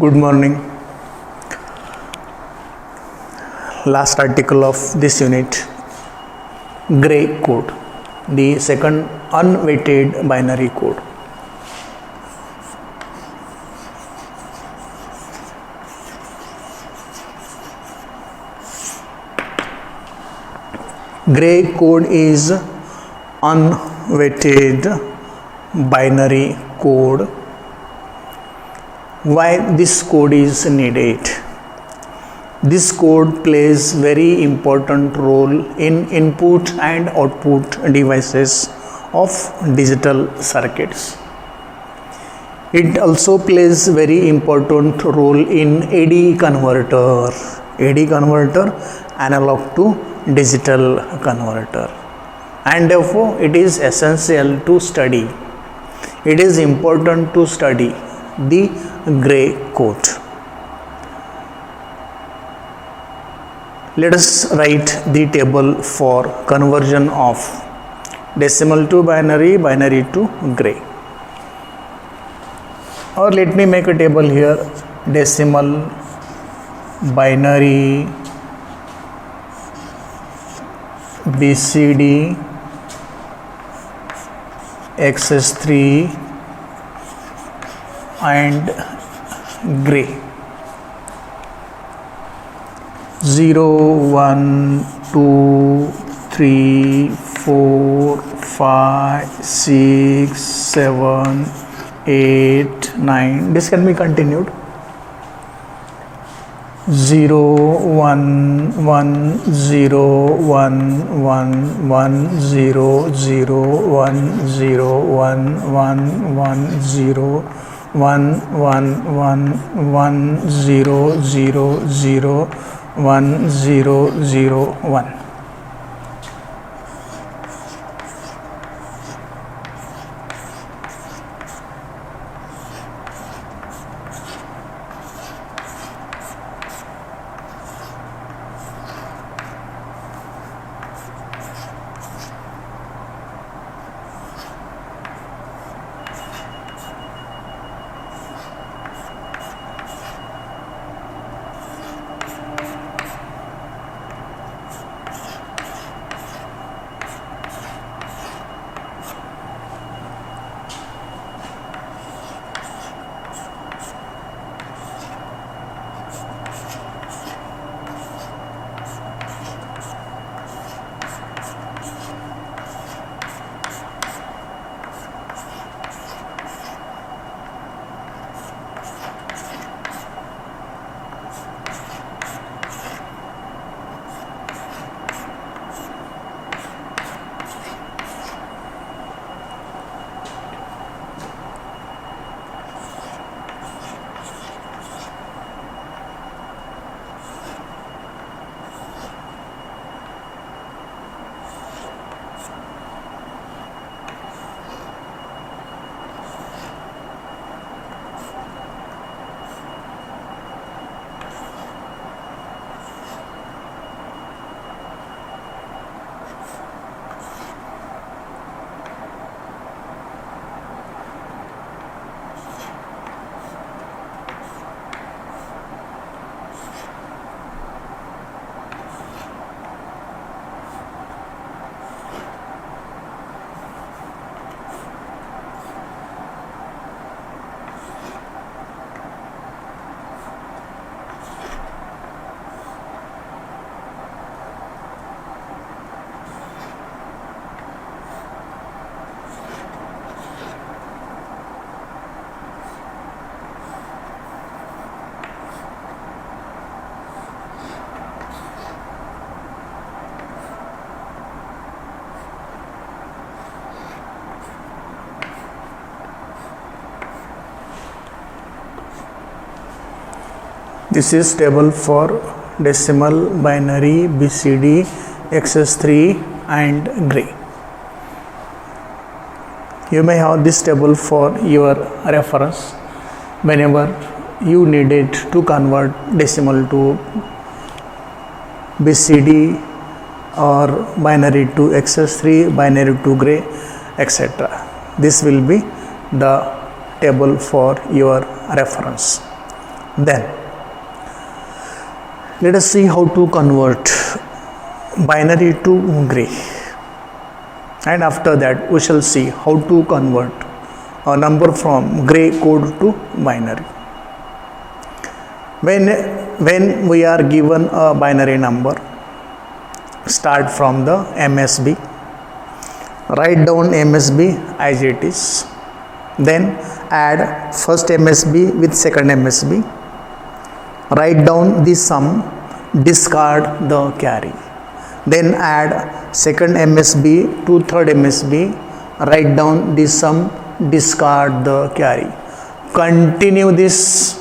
Good morning. Last article of this unit, gray code, the second unweighted binary code. Gray code is unweighted binary code. Why this code is needed? This code plays very important role in input and output devices of digital circuits. It also plays very important role in AD converter. AD converter, analog to digital converter, and therefore it is essential to study. It is important to study the gray code. Let us write the table for conversion of decimal to binary, binary to gray. Or let me make a table here: decimal, binary, BCD, XS3 and gray. 0, 1, 2, 3, 4, 5, 6, 7, 8, 9. This can be continued. 0, 1, 1, 0, 1, 1, 1, 0, 0, 1, 0, 1, 1, 1, 0, 1, 1, 1, 1, 0, 0, 0, 1, 0, 0, 1. This is table for decimal, binary, BCD, XS3 and gray. You may have this table for your reference whenever you needed to convert decimal to BCD or binary to XS3, binary to gray, etc. This will be the table for your reference. Then let us see how to convert binary to gray, and after that we shall see how to convert a number from gray code to binary. When we are given a binary number, start from the MSB, write down MSB as it is, then add first MSB with second MSB, write down the sum, discard the carry, then add second MSB to third MSB, write down the sum, discard the carry. Continue this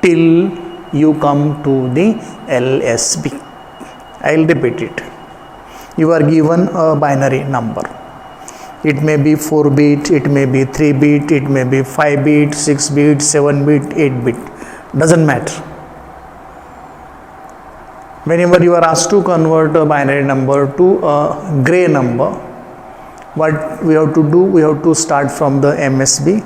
till you come to the LSB. I will repeat it. You are given a binary number. It may be 4-bit, it may be 3-bit, it may be 5-bit, 6-bit, 7-bit, 8-bit. Doesn't matter. Whenever you are asked to convert a binary number to a gray number, what we have to do? We have to start from the MSB,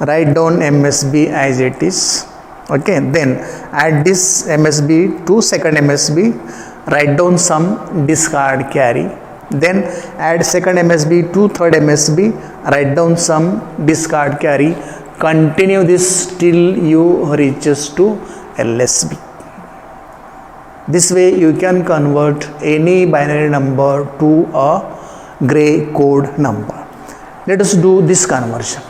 write down MSB as it is. Okay, then add this MSB to second MSB, write down sum, discard carry, then add second MSB to third MSB, write down sum, discard carry. Continue this till you reaches to LSB. This way you can convert any binary number to a gray code number. Let us do this conversion.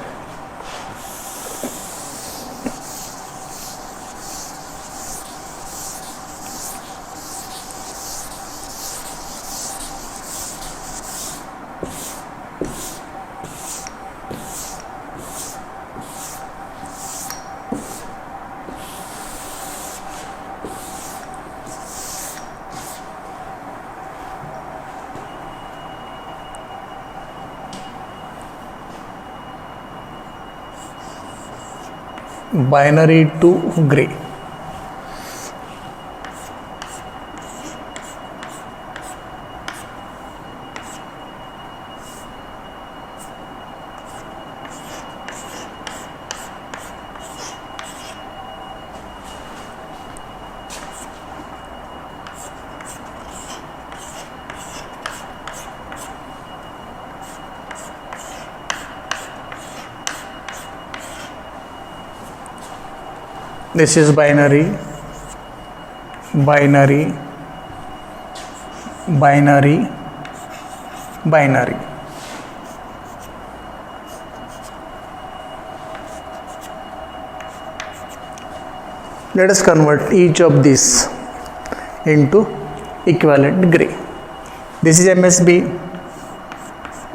Binary to gray. This is binary, binary, binary, binary. Let us convert each of these into equivalent gray. This is MSB.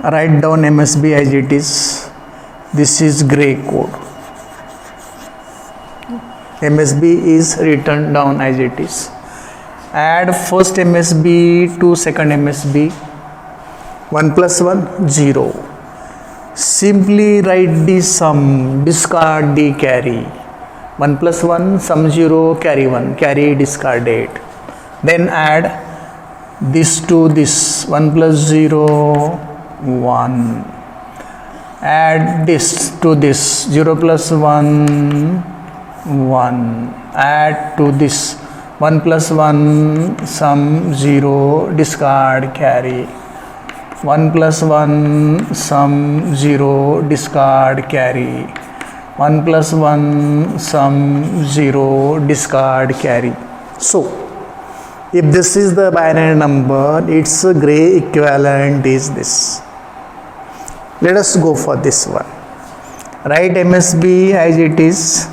Write down MSB as it is. This is gray code. MSB is written down as it is. Add first MSB to second MSB. 1 plus 1, 0. Simply write the sum, discard the carry. 1 plus 1, sum 0, carry 1, carry discarded. Then add this to this, 1 plus 0, 1. Add this to this, 0 plus 1, 1. Add to this, 1 plus 1, sum 0, discard carry. 1 plus 1, sum 0, discard carry. 1 plus 1, sum 0, discard carry. So, if this is the binary number, its gray equivalent is this. Let us go for this one. Write MSB as it is.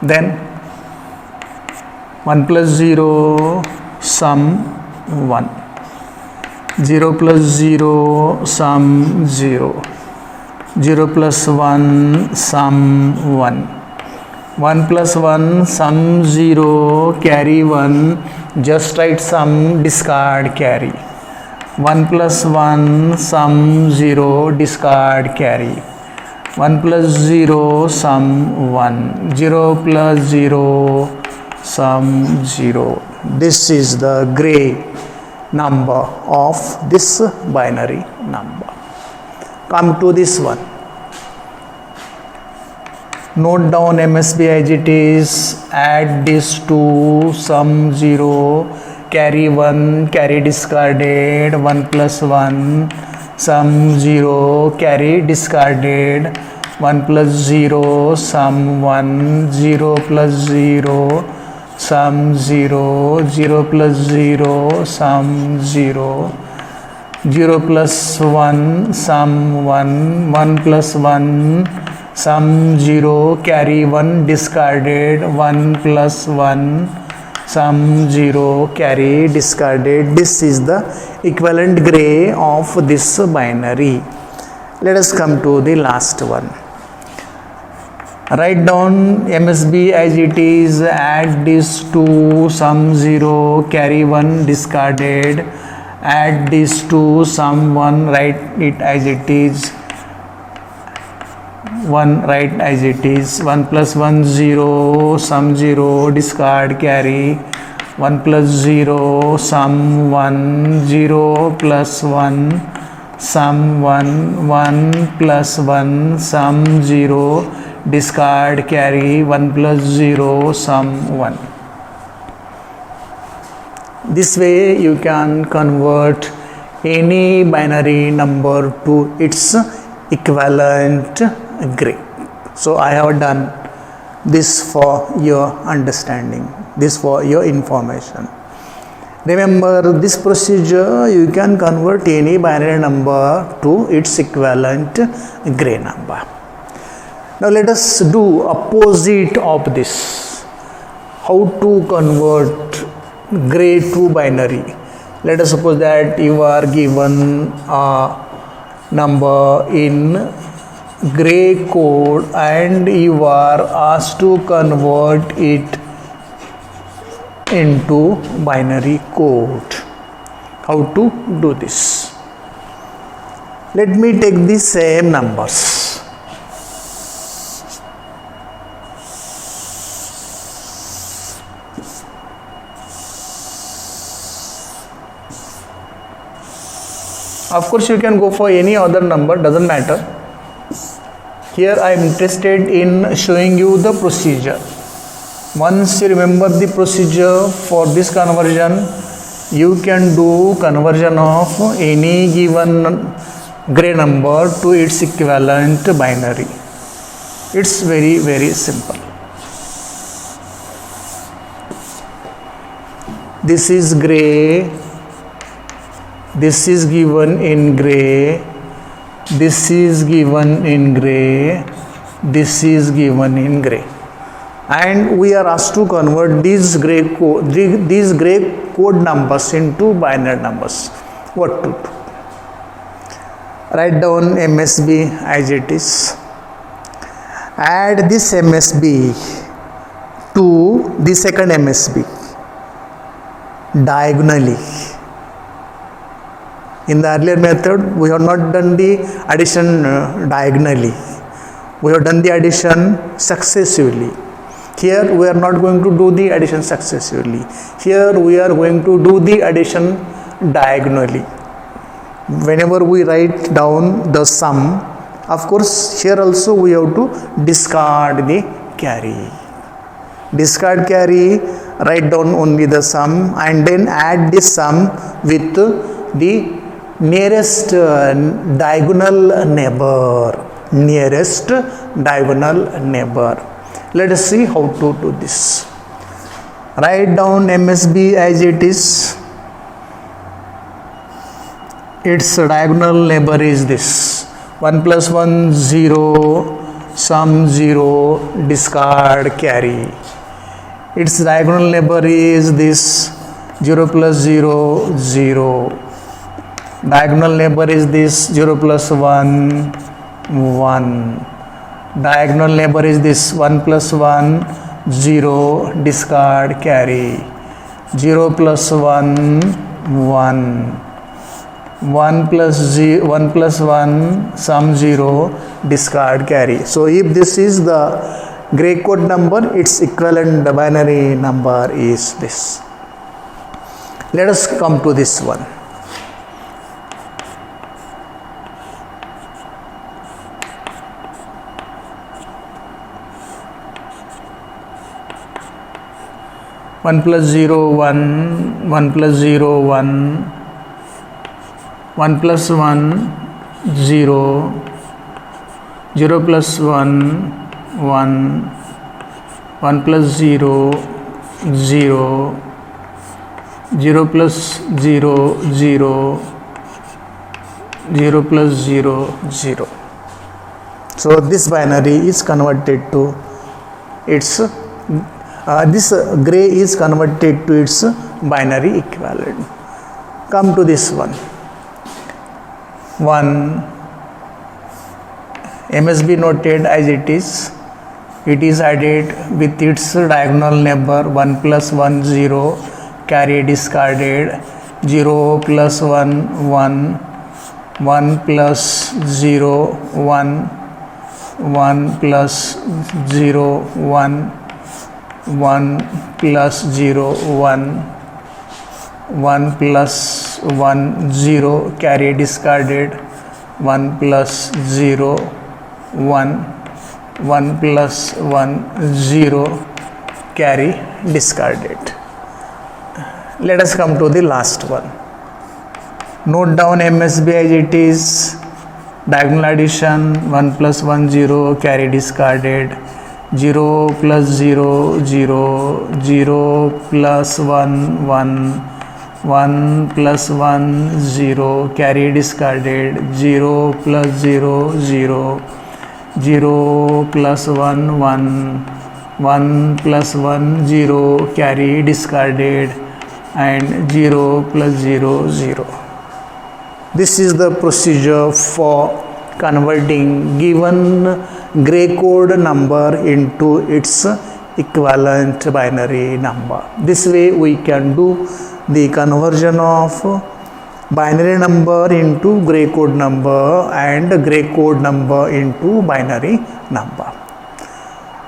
Then 1 plus 0, sum 1. 0 plus 0, sum 0. 0 plus 1, sum 1. 1 plus 1, sum 0, carry 1. Just write sum, discard carry. 1 plus 1, sum 0, discard carry. 1 plus 0, sum 1. 0 plus 0, sum 0. This is the gray number of this binary number. Come to this one. Note down MSB as it is. Add this to sum 0, carry 1, carry discarded, 1 plus 1, sum 0, carry discarded, 1 plus 0, sum 1, 0 plus 0, sum 0, 0 plus 0, sum 0, 0 plus 1, sum 1, 1 plus 1, sum 0, carry 1 discarded, 1 plus 1, sum 0, carry discarded. This is the equivalent gray of this binary. Let us come to the last one. Write down MSB as it is, add this to sum 0, carry 1 discarded, add this to sum 1, write it as it is, 1 write as it is, 1 plus 1 0, sum 0, discard, carry, 1 plus 0, sum 1, 0 plus 1, sum 1, 1 plus 1, sum 0, discard, carry, 1 plus 0, sum 1. This way you can convert any binary number to its equivalent gray. So I have done this for your understanding, this for your information. Remember this procedure, you can convert any binary number to its equivalent gray number. Now let us do opposite of this. How to convert gray to binary? Let us suppose that you are given a number in gray code and you are asked to convert it into binary code. How to do this? Let me take the same numbers. Of course you can go for any other number, doesn't matter. Here I am interested in showing you the procedure. Once you remember the procedure for this conversion, you can do conversion of any given gray number to its equivalent binary. It's very, very simple. This is gray, this is given in gray, this is given in gray, this is given in gray, and we are asked to convert these gray code numbers into binary numbers. What to do? Write down MSB as it is. Add this MSB to the second MSB diagonally. In the earlier method, we have not done the addition diagonally. We have done the addition successively. Here, we are not going to do the addition successively. Here, we are going to do the addition diagonally. Whenever we write down the sum, of course, here also we have to discard the carry. Discard carry, write down only the sum and then add this sum with the nearest diagonal neighbor. Let us see how to do this. Write down MSB as it is. Its diagonal neighbor is this. 1 plus 1 0, sum 0, discard, carry. Its diagonal neighbor is this. 0 plus 0, 0. Diagonal neighbor is this. 0 plus 1, 1. Diagonal neighbor is this. 1 plus 1, 0, discard, carry. 0 plus 1, 1. 1 plus 1, sum 0, discard, carry. So if this is the gray code number, its equivalent binary number is this. Let us come to this one. 1 plus 0 1, 1 plus 0 1, 1 plus 1 0, 0 plus 1 1, 1 plus 0 0, 0 plus 0 0, 0 plus 0 0. So this binary is converted to its this gray is converted to its binary equivalent. Come to this one. 1 MSB noted as it is. It is added with its diagonal neighbor 1 plus 1 0, carry discarded, 0 plus 1 1, 1 plus 0 1, 1 plus 0 1, 1 plus 0 1, 1 plus 1 0, carry discarded, 1 plus 0 1, 1 plus 1 0, carry discarded. Let us come to the last one. Note down MSB as it is. Diagonal addition 1 plus 1 0, carry discarded, 0 plus 0 0, 0 plus 1 1, 1 plus 1 0, carry discarded, 0 plus 0 0, 0 plus 1 1, 1 plus 1 0, carry discarded, and 0 plus 0 0. This is the procedure for converting given gray code number into its equivalent binary number. This way we can do the conversion of binary number into gray code number and gray code number into binary number.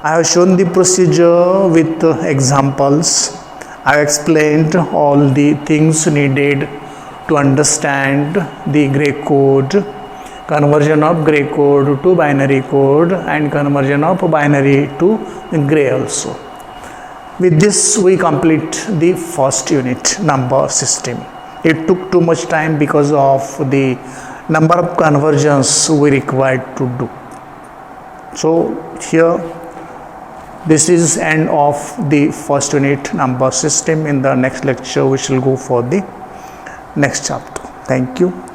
I have shown the procedure with examples. I have explained all the things needed to understand the gray code, conversion of gray code to binary code, and conversion of binary to gray also. With this we complete the first unit, number system. It took too much time because of the number of conversions we required to do. So here this is end of the first unit, number system. In the next lecture we shall go for the next chapter. Thank you.